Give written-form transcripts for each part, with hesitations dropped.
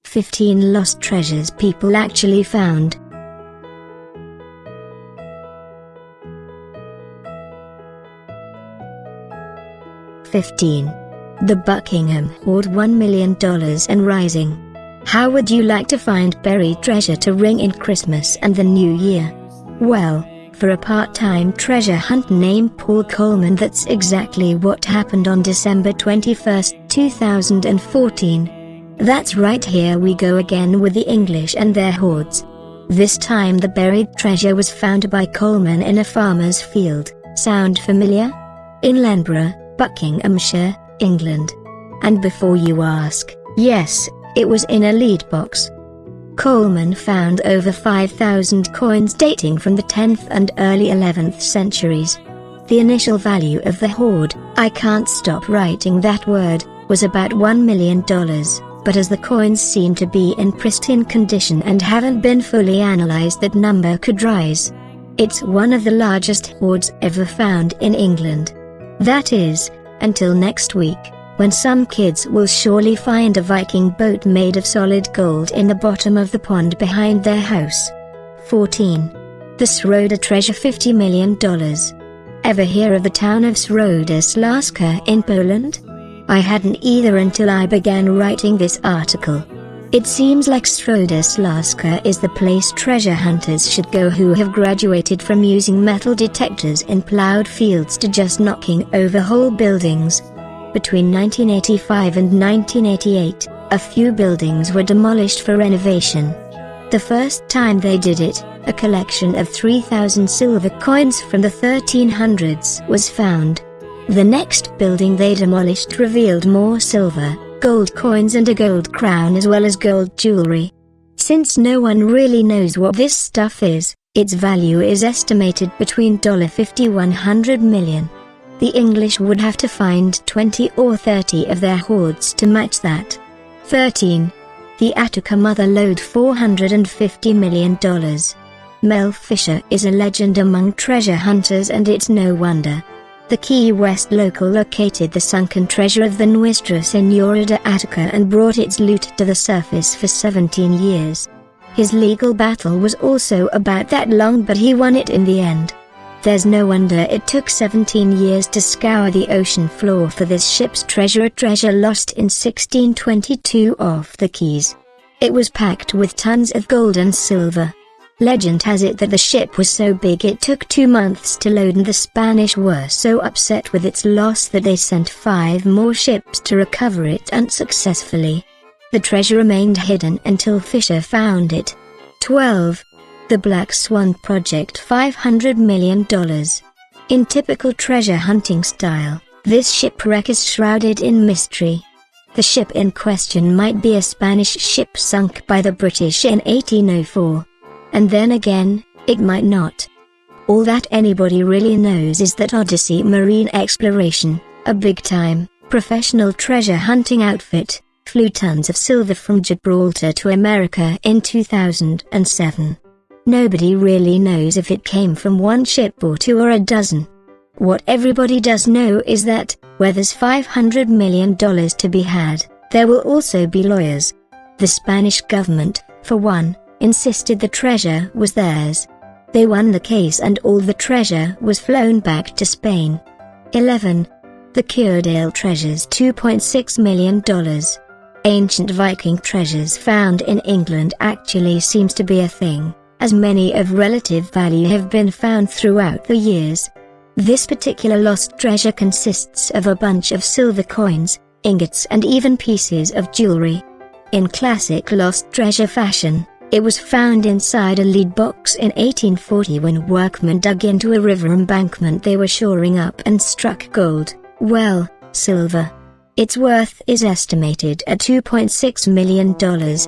15 lost treasures people actually found. The Buckingham hoard $1 million and rising. How would you like to find buried treasure to ring in Christmas and the New Year? Well, for a part-time treasure hunt named Paul Coleman, that's exactly what happened on December 21, 2014. That's right, here we go again with the English and their hoards. This time the buried treasure was found by Coleman in a farmer's field. Sound familiar? In Loughborough, Buckinghamshire, England. And before you ask, yes, it was in a lead box. Coleman found over 5,000 coins dating from the 10th and early 11th centuries. The initial value of the hoard, I can't stop writing that word, was about $1 million. But as the coins seem to be in pristine condition and haven't been fully analyzed, that number could rise. It's one of the largest hoards ever found in England. That is, until next week, when some kids will surely find a Viking boat made of solid gold in the bottom of the pond behind their house. 14. The Środa treasure, $50 million. Ever hear of the town of Środa Śląska in Poland? I hadn't either until I began writing this article. It seems like Środa Śląska is the place treasure hunters should go who have graduated from using metal detectors in plowed fields to just knocking over whole buildings. Between 1985 and 1988, a few buildings were demolished for renovation. The first time they did it, a collection of 3,000 silver coins from the 1300s was found. The next building they demolished revealed more silver, gold coins and a gold crown, as well as gold jewelry. Since no one really knows what this stuff is, its value is estimated between $50–100 million. The English would have to find 20 or 30 of their hoards to match that. 13. The Attica Mother Lode, $450 million. Mel Fisher is a legend among treasure hunters, and it's no wonder. The Key West local located the sunken treasure of the Nuestra Señora de Attica and brought its loot to the surface for 17 years. His legal battle was also about that long, but he won it in the end. There's no wonder it took 17 years to scour the ocean floor for this ship's treasure, a treasure lost in 1622 off the Keys. It was packed with tons of gold and silver. Legend has it that the ship was so big it took 2 months to load, and the Spanish were so upset with its loss that they sent 5 more ships to recover it unsuccessfully. The treasure remained hidden until Fisher found it. 12. The Black Swan Project, $500 million. In typical treasure hunting style, this shipwreck is shrouded in mystery. The ship in question might be a Spanish ship sunk by the British in 1804. And then again, it might not. All that anybody really knows is that Odyssey Marine Exploration, a big-time, professional treasure hunting outfit, flew tons of silver from Gibraltar to America in 2007. Nobody really knows if it came from one ship or 2 or a dozen. What everybody does know is that, where there's $500 million to be had, there will also be lawyers. The Spanish government, for one, insisted the treasure was theirs. They won the case and all the treasure was flown back to Spain. 11. The Curedale treasures, $2.6 million. Ancient Viking treasures found in England actually seems to be a thing, as many of relative value have been found throughout the years. This particular lost treasure consists of a bunch of silver coins, ingots and even pieces of jewelry. In classic lost treasure fashion, it was found inside a lead box in 1840 when workmen dug into a river embankment they were shoring up and struck gold, well, silver. Its worth is estimated at $2.6 million,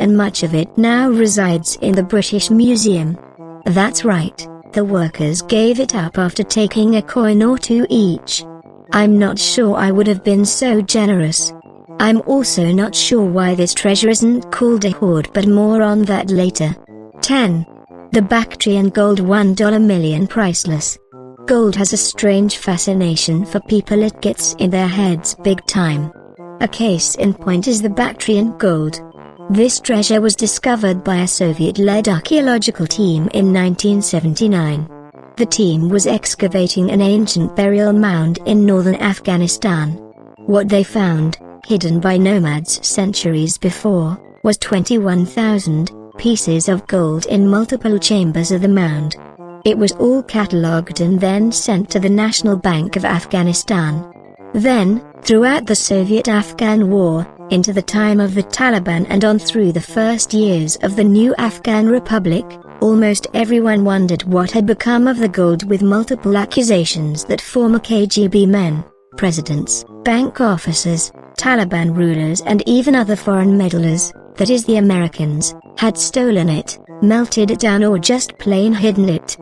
and much of it now resides in the British Museum. That's right, the workers gave it up after taking a coin or 2 each. I'm not sure I would have been so generous. I'm also not sure why this treasure isn't called a hoard, but more on that later. 10. The Bactrian gold $1 million, priceless. Gold has a strange fascination for people. It gets in their heads big time. A case in point is the Bactrian gold. This treasure was discovered by a Soviet-led archaeological team in 1979. The team was excavating an ancient burial mound in northern Afghanistan. What they found, hidden by nomads centuries before, was 21,000 pieces of gold in multiple chambers of the mound. It was all catalogued and then sent to the National Bank of Afghanistan. Then, throughout the Soviet-Afghan War, into the time of the Taliban and on through the first years of the new Afghan Republic, almost everyone wondered what had become of the gold, with multiple accusations that former KGB men, presidents, bank officers, Taliban rulers and even other foreign meddlers, that is the Americans, had stolen it, melted it down or just plain hidden it.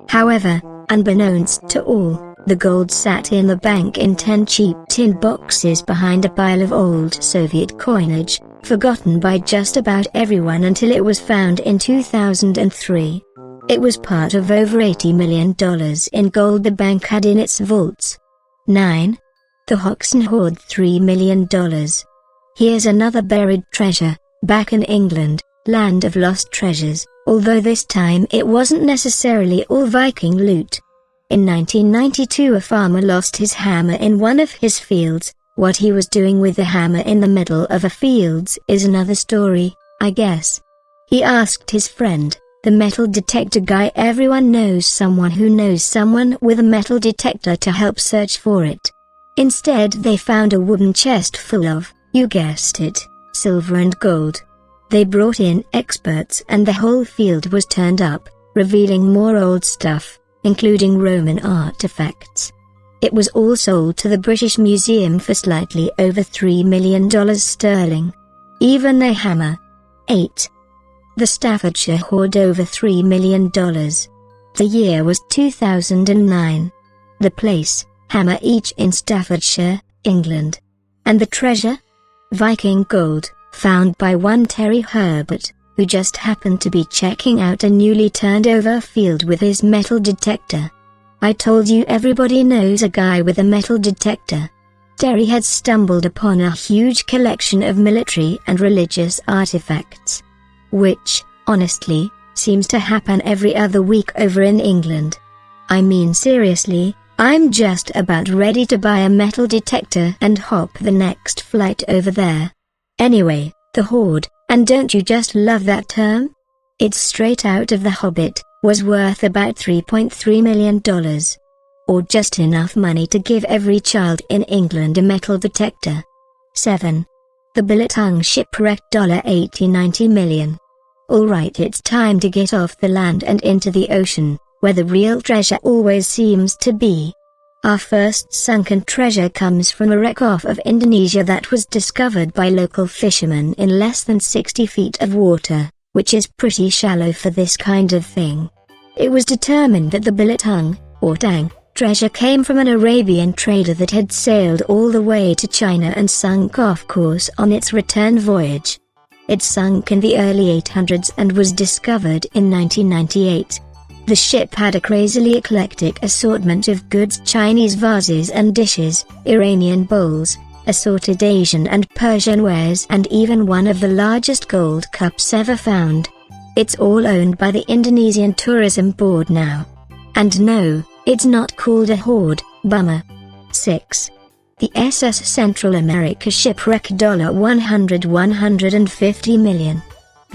However, unbeknownst to all, the gold sat in the bank in 10 cheap tin boxes behind a pile of old Soviet coinage, forgotten by just about everyone until it was found in 2003. It was part of over $80 million in gold the bank had in its vaults. 9. The Hoxton hoard $3 million. Here's another buried treasure, back in England, land of lost treasures, although this time it wasn't necessarily all Viking loot. In 1992 a farmer lost his hammer in one of his fields. What he was doing with the hammer in the middle of a fields is another story, I guess. He asked his friend, the metal detector guy. Everyone knows someone who knows someone with a metal detector, to help search for it. Instead they found a wooden chest full of, you guessed it, silver and gold. They brought in experts and the whole field was turned up, revealing more old stuff, including Roman artifacts. It was all sold to the British Museum for slightly over $3 million sterling. Even a hammer. 8. The Staffordshire hoard over $3 million. The year was 2009. The place, Hammer each in Staffordshire, England. And the treasure? Viking gold, found by one Terry Herbert, who just happened to be checking out a newly turned over field with his metal detector. I told you everybody knows a guy with a metal detector. Terry had stumbled upon a huge collection of military and religious artifacts. Which, honestly, seems to happen every other week over in England. I mean seriously, I'm just about ready to buy a metal detector and hop the next flight over there. Anyway, the hoard, and don't you just love that term? It's straight out of The Hobbit, was worth about $3.3 million. Or just enough money to give every child in England a metal detector. 7. The Billitung shipwreck $80-90 million. Alright, it's time to get off the land and into the ocean, where the real treasure always seems to be. Our first sunken treasure comes from a wreck off of Indonesia that was discovered by local fishermen in less than 60 feet of water, which is pretty shallow for this kind of thing. It was determined that the Billitung, or Tang, treasure came from an Arabian trader that had sailed all the way to China and sunk off course on its return voyage. It sunk in the early 800s and was discovered in 1998. The ship had a crazily eclectic assortment of goods: Chinese vases and dishes, Iranian bowls, assorted Asian and Persian wares, and even one of the largest gold cups ever found. It's all owned by the Indonesian Tourism Board now. And no, it's not called a hoard, bummer. 6. The SS Central America shipwreck $150 million.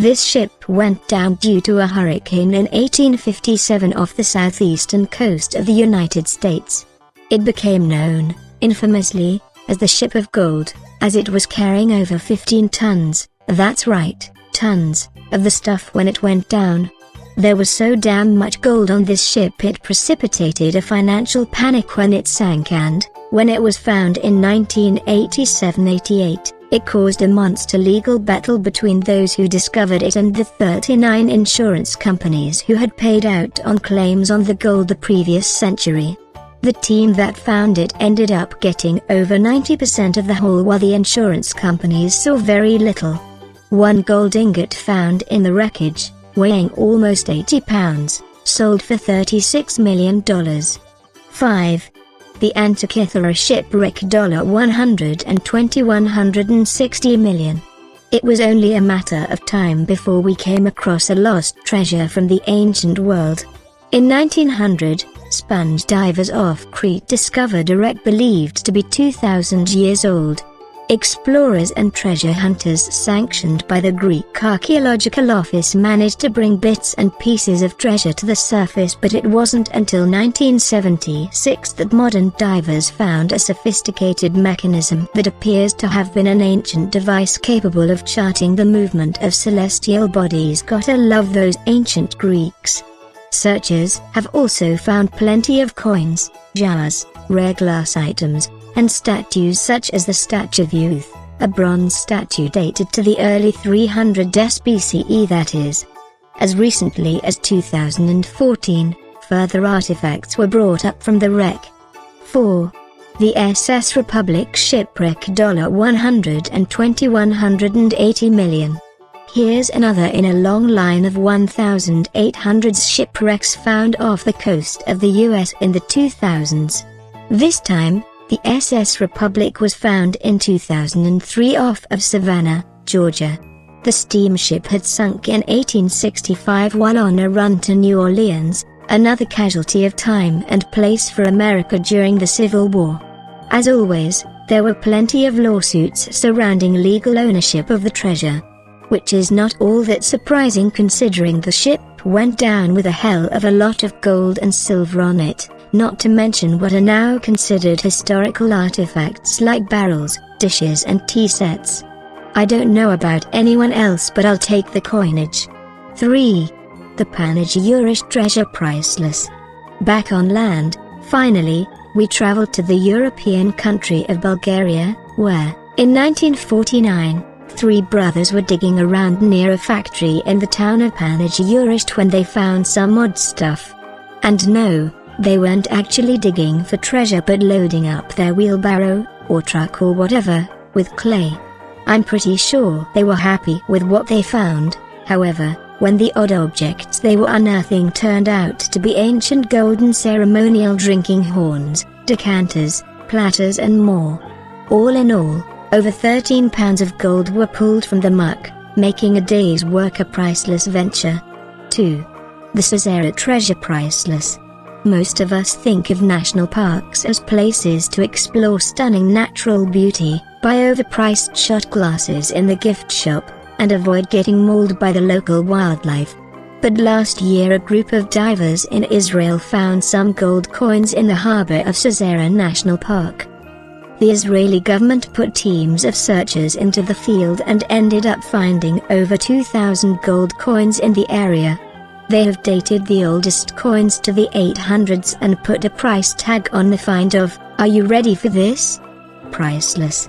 This ship went down due to a hurricane in 1857 off the southeastern coast of the United States. It became known, infamously, as the Ship of Gold, as it was carrying over 15 tons, that's right, tons, of the stuff when it went down. There was so damn much gold on this ship it precipitated a financial panic when it sank, and, when it was found in 1987-88, it caused a monster legal battle between those who discovered it and the 39 insurance companies who had paid out on claims on the gold the previous century. The team that found it ended up getting over 90% of the haul, while the insurance companies saw very little. One gold ingot found in the wreckage, weighing almost 80 pounds, sold for $36 million. 5. The Antikythera shipwreck, $160 million. It was only a matter of time before we came across a lost treasure from the ancient world. In 1900, sponge divers off Crete discovered a wreck believed to be 2,000 years old. Explorers and treasure hunters sanctioned by the Greek Archaeological Office managed to bring bits and pieces of treasure to the surface, but it wasn't until 1976 that modern divers found a sophisticated mechanism that appears to have been an ancient device capable of charting the movement of celestial bodies. Gotta love those ancient Greeks. Searchers have also found plenty of coins, jars, rare glass items, and statues such as the Statue of Youth, a bronze statue dated to the early 300s BCE, that is. As recently as 2014, further artifacts were brought up from the wreck. 4. The SS Republic shipwreck, $180 million. Here's another in a long line of 1,800 shipwrecks found off the coast of the US in the 2000s. This time, the SS Republic was found in 2003 off of Savannah, Georgia. The steamship had sunk in 1865 while on a run to New Orleans, another casualty of time and place for America during the Civil War. As always, there were plenty of lawsuits surrounding legal ownership of the treasure. Which is not all that surprising considering the ship went down with a hell of a lot of gold and silver on it, not to mention what are now considered historical artifacts like barrels, dishes and tea sets. I don't know about anyone else, but I'll take the coinage. 3. The Panegyrish treasure, priceless. Back on land, finally, we traveled to the European country of Bulgaria, where, in 1949, 3 brothers were digging around near a factory in the town of Panegyrish when they found some odd stuff. And no, they weren't actually digging for treasure but loading up their wheelbarrow, or truck or whatever, with clay. I'm pretty sure they were happy with what they found. However, when the odd objects they were unearthing turned out to be ancient golden ceremonial drinking horns, decanters, platters and more. All in all, over 13 pounds of gold were pulled from the muck, making a day's work a priceless venture. 2. The Caesarea treasure, priceless. Most of us think of national parks as places to explore stunning natural beauty, buy overpriced shot glasses in the gift shop, and avoid getting mauled by the local wildlife. But last year a group of divers in Israel found some gold coins in the harbor of Caesarea National Park. The Israeli government put teams of searchers into the field and ended up finding over 2,000 gold coins in the area. They have dated the oldest coins to the 800s and put a price tag on the find of, are you ready for this? Priceless.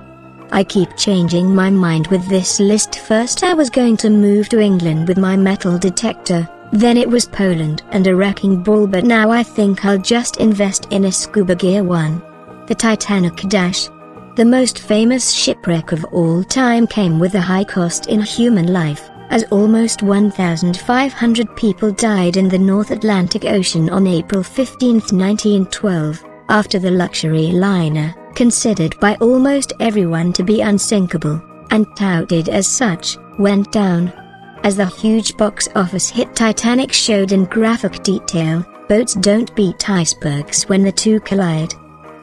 I keep changing my mind with this list. First I was going to move to England with my metal detector, then it was Poland and a wrecking ball, but now I think I'll just invest in a scuba gear one. The Titanic dash. The most famous shipwreck of all time came with a high cost in human life, as almost 1,500 people died in the North Atlantic Ocean on April 15, 1912, after the luxury liner, considered by almost everyone to be unsinkable, and touted as such, went down. As the huge box office hit Titanic showed in graphic detail, boats don't beat icebergs when the two collide.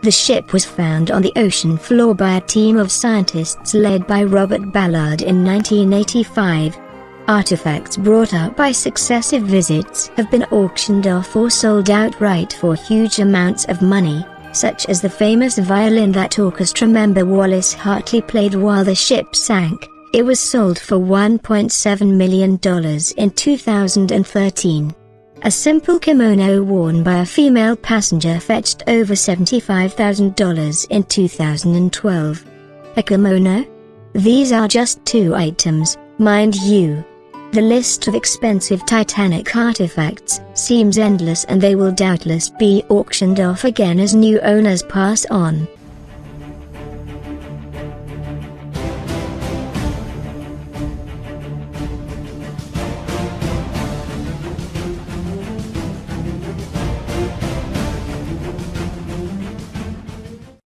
The ship was found on the ocean floor by a team of scientists led by Robert Ballard in 1985. Artifacts brought up by successive visits have been auctioned off or sold outright for huge amounts of money, such as the famous violin that orchestra member Wallace Hartley played while the ship sank. It was sold for $1.7 million in 2013. A simple kimono worn by a female passenger fetched over $75,000 in 2012. A kimono? These are just 2 items, mind you. The list of expensive Titanic artifacts seems endless, and they will doubtless be auctioned off again as new owners pass on.